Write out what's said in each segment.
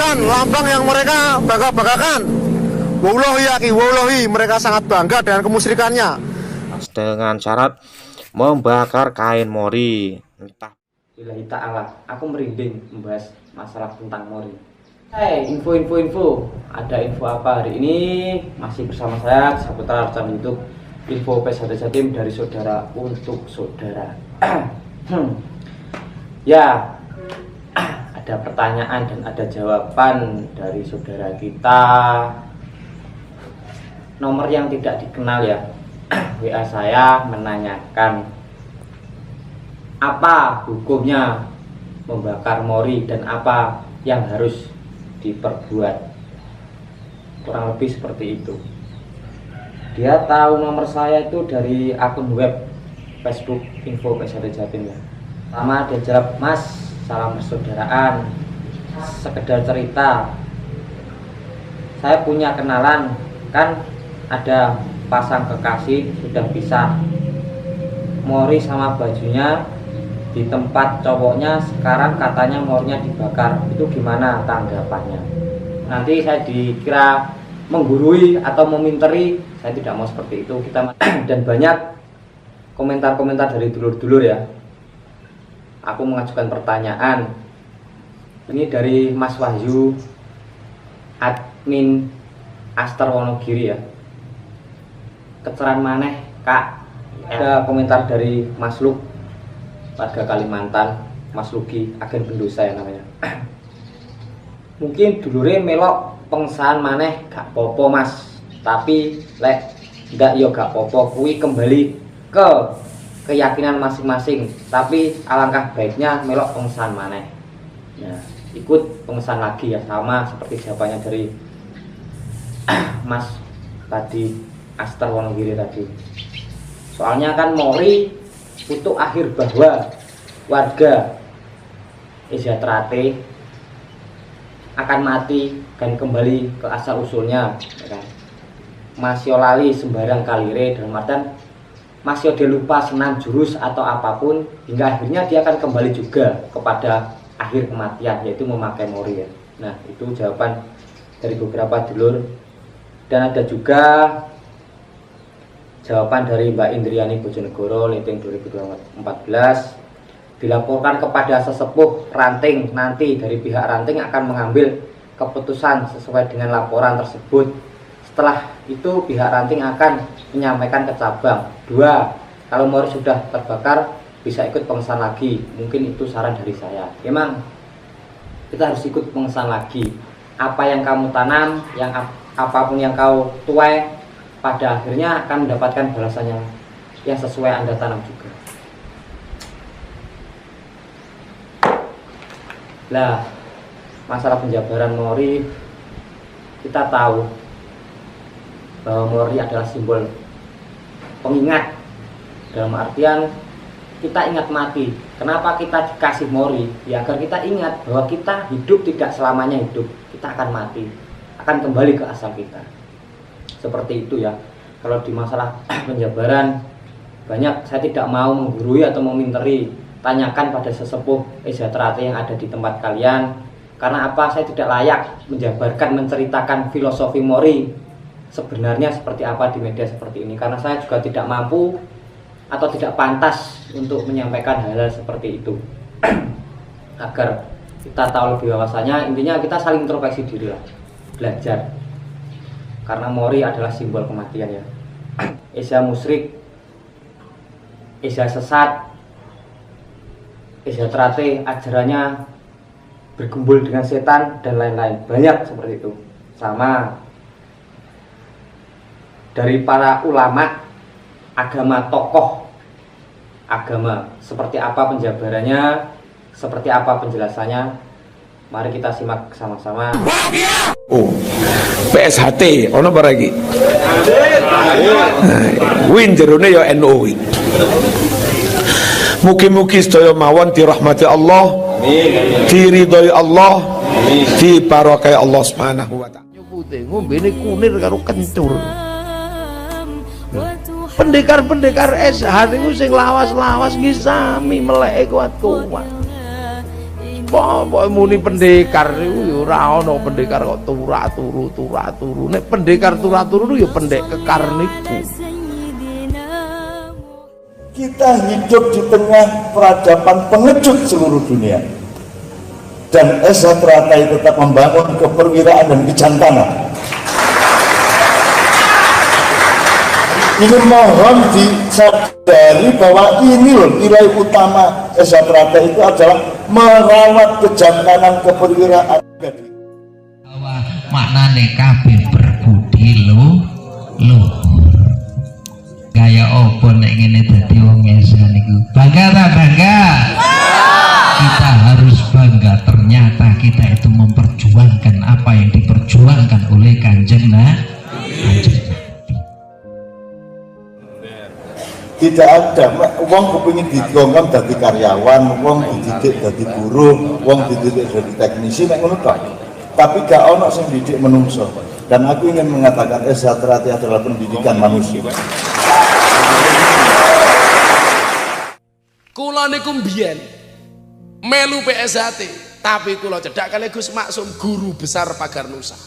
bukan lambang yang mereka bangga-banggakan. Wallahi, mereka sangat bangga dengan kemusyrikannya. Dengan syarat membakar kain mori. Entah. Lillahi ta'ala, aku merinding membahas masalah tentang mori. Hai, info. Ada info apa hari ini? Masih bersama saya, Saputra Arcan YouTube. Info PSHT Jatim dari saudara untuk saudara. Ya, ada pertanyaan dan ada jawaban dari saudara kita. Nomor yang tidak dikenal ya. WA saya menanyakan apa hukumnya membakar mori dan apa yang harus diperbuat. Kurang lebih seperti itu. Dia tahu nomor saya itu dari akun web Facebook Info PSHT Jatim ya. Sama dia jawab, "Mas, salam persaudaraan, sekedar cerita. Saya punya kenalan, kan ada pasang kekasih sudah pisah. Mori sama bajunya di tempat cowoknya, sekarang katanya morinya dibakar. Itu gimana tanggapannya?" Nanti saya dikira menggurui atau meminteri. Saya tidak mau seperti itu. Dan banyak komentar-komentar dari dulur-dulur ya. Aku mengajukan pertanyaan. Ini dari Mas Wahyu, admin Aster Wonogiri ya. Keceran maneh Kak. Ada komentar dari Mas Luk, warga Kalimantan, Mas Lugi, agen pendosa ya namanya. Mungkin dulure melok pengsahan maneh gak popo Mas, tapi lek enggak yo gak popo, kuwi kembali ke keyakinan masing-masing, tapi alangkah baiknya melok pengsahan maneh. Nah, ikut pengsahan lagi ya, sama seperti jawabannya dari Mas tadi, Aster Wonogiri tadi. Soalnya kan mori untuk akhir bahwa warga Ejatrate akan mati dan kembali ke asal usulnya ya kan? Masih lali sembarang kalire, dalam artian masih dia lupa senam jurus atau apapun, hingga akhirnya dia akan kembali juga kepada akhir kematian, yaitu memakai mori ya. Nah, itu jawaban dari beberapa dulur. Dan ada juga jawaban dari Mbak Indriani Bojonegoro, Liting 2014, dilaporkan kepada sesepuh ranting. Nanti dari pihak ranting akan mengambil keputusan sesuai dengan laporan tersebut. Setelah itu pihak ranting akan menyampaikan ke cabang. 2, kalau mori sudah terbakar bisa ikut pengesahan lagi. Mungkin itu saran dari saya. Memang kita harus ikut pengesahan lagi. Apa yang kamu tanam, apapun yang kau tuai, pada akhirnya akan mendapatkan balasannya yang sesuai Anda tanam juga. Lah, masalah penjabaran mori, kita tahu bahwa mori adalah simbol pengingat. Dalam artian kita ingat mati. Kenapa kita dikasih mori? Ya agar kita ingat bahwa kita hidup tidak selamanya hidup. Kita akan mati, akan kembali ke asal kita. Seperti itu ya. Kalau di masalah penjabaran, banyak saya tidak mau menggurui atau meminteri. Tanyakan pada sesepuh Ejatrate yang ada di tempat kalian. Karena apa? Saya tidak layak menjabarkan, menceritakan filosofi mori sebenarnya seperti apa di media seperti ini. Karena saya juga tidak mampu atau tidak pantas untuk menyampaikan hal-hal seperti itu. Agar kita tahu lebih bahwasanya, intinya kita saling introspeksi diri lah, belajar. Karena mori adalah simbol kematian ya. Eza musyrik, Eza sesat, Ejatrate ajarannya bergembul dengan setan dan lain-lain. Banyak seperti itu. Sama dari para ulama agama, tokoh agama, seperti apa penjabarannya, seperti apa penjelasannya, mari kita simak sama-sama. Oh, PSHT ono apa lagi? Win jerone ya NU. Mugi-mugi sedaya mawon dirahmati Allah, diridhoi Allah, dibarokai Allah Subhanahu wa taala. Putih ngombene kunir karo kencur. Pendekar-pendekar SH niku sing lawas-lawas nggih sami meleke kuat-kuat. Apa muni pendekar niku ya ora ana pendekar kok turu. Nek pendekar turu ya pendek kekar niku. Kita hidup di tengah peradaban pengecut seluruh dunia, dan Esa Teratai tetap membangun keperwiraan dan kejantanan. Ini mohon disadari bahwa ini loh nilai utama Esa Teratai itu adalah merawat kejantanan keperwiraan. Bahwa maknane kabeh berbudi luhur. Gaya opo nek ngene dadi wong Esa niku? Bangga ta bangga? Kita harus bangga, ternyata kita itu memperjuangkan apa yang diperjuangkan oleh Kanjeng Nabi. Tidak ada wong kepingin digongkon dadi karyawan, wong dididik dadi guru, wong dididik dadi teknisi nek ngono tok. Tapi gak ono sing didik menungso. Dan aku ingin mengatakan Esa Teratai adalah pendidikan manusia. Kula niku mbiyen melu PSHT, tapi kula cedhak kali Gus Maksum, guru besar Pagar Nusa.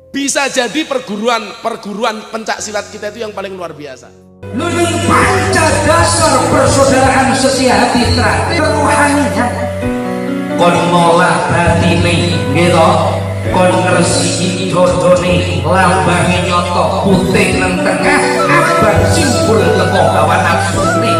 Bisa jadi perguruan pencak silat kita itu yang paling luar biasa. Nunung panca dasar persaudaraan sesihati terakhir kerohanian. Kon ngolah batine gitu, kon ngresiki godone lambange nyoto putih nang tengah abang simpul teko hawa nafsune.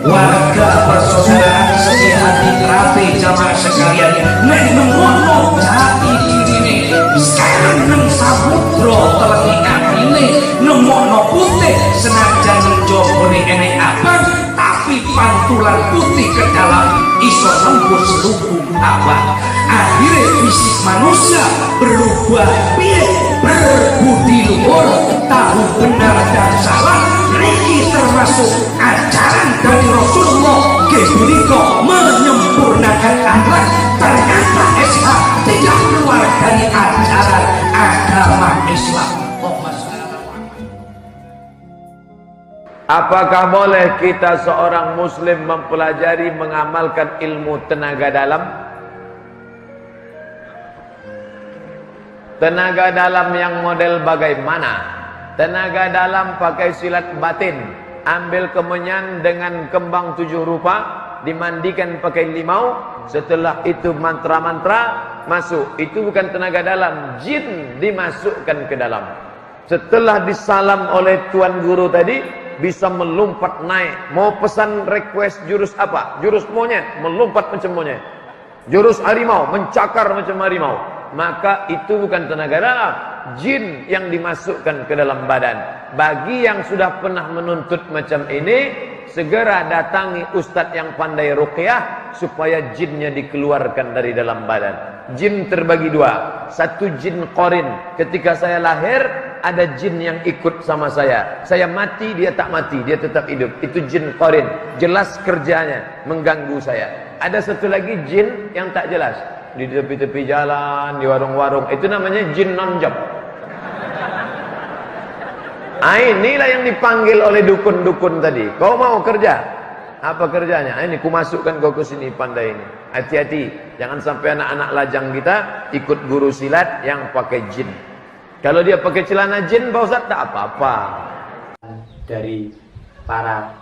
Warga persaudaraan sesihati terakhir jamaah sekalian, nek mengono jati dirine sekarang nang samudra telengi atine nemokno putih senajan njobone enek abang tapi pantulan putih ke dalam iso nembus lubuk abang. Akhirnya fisik manusia berubah piye berbudi luhur, tahu benar dan salah. Niki termasuk ajaran dari Rasulullah ketika menyempurnakan akhlak. Ternyata SH tidak keluar dari ajaran agama Islam. Apakah boleh kita seorang muslim mempelajari mengamalkan ilmu tenaga dalam? Tenaga dalam yang model bagaimana? Tenaga dalam pakai silat batin, ambil kemenyan dengan kembang 7 rupa, dimandikan pakai limau, setelah itu mantra-mantra masuk. Itu bukan tenaga dalam, jin dimasukkan ke dalam. Setelah disalam oleh tuan guru tadi, bisa melompat naik. Mau pesan request jurus apa? Jurus monyet, melompat macam monyet. Jurus harimau, mencakar macam harimau. Maka itu bukan tenaga dalam, jin yang dimasukkan ke dalam badan. Bagi yang sudah pernah menuntut macam ini, segera datangi ustadz yang pandai ruqyah supaya jinnya dikeluarkan dari dalam badan. Jin terbagi 2. Satu jin qarin. Ketika saya lahir, ada jin yang ikut sama saya. Saya mati, dia tak mati, dia tetap hidup. Itu jin qarin. Jelas kerjanya, mengganggu saya. Ada satu lagi jin yang tak jelas. Di tepi-tepi jalan, di warung-warung. Itu namanya jin non-job. Inilah yang dipanggil oleh dukun-dukun tadi. Kau mau kerja? Apa kerjanya? Ini ku masukkan kau ke sini, pandai ini. Hati-hati, jangan sampai anak-anak lajang kita ikut guru silat yang pakai jin. Kalau dia pakai celana jin, Pak Ustaz, tak apa-apa. Dari para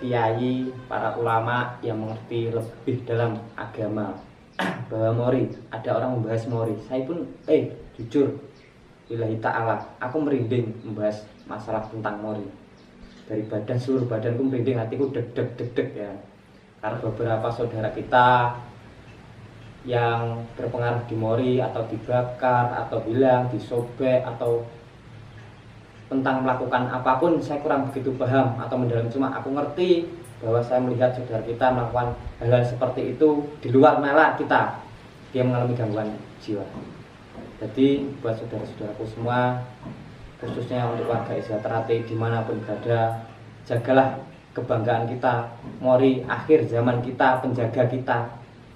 kiai, para ulama yang mengerti lebih dalam agama, bahwa Mori, ada orang membahas Mori. Saya pun, jujur, billahi ta'ala, aku merinding membahas masalah tentang Mori. Dari badan, seluruh badanku merinding, hatiku deg-deg ya. Karena beberapa saudara kita yang berpengaruh di Mori, atau dibakar, atau bilang, disobek, atau tentang melakukan apapun, saya kurang begitu paham atau mendalam. Cuma aku ngerti bahwa saya melihat saudara kita melakukan hal-hal seperti itu di luar nalar kita, dia mengalami gangguan jiwa. Jadi buat saudara-saudaraku semua, khususnya untuk warga Esa Teratai dimanapun berada, jagalah kebanggaan kita, Mori akhir zaman kita, penjaga kita,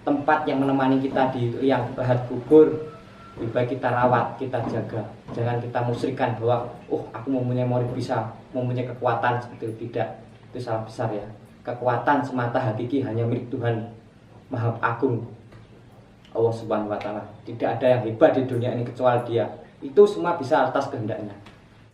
tempat yang menemani kita di liang lahat kubur. Lebih baik kita rawat, kita jaga. Jangan kita musyrikan bahwa aku mempunyai Mori, bisa mempunyai kekuatan seperti itu. Tidak, itu salah besar ya. Kekuatan semata hakiki hanya milik Tuhan Maha Agung Allah Subhanahu wa taala. Tidak ada yang hebat di dunia ini kecuali Dia. Itu semua bisa atas kehendaknya.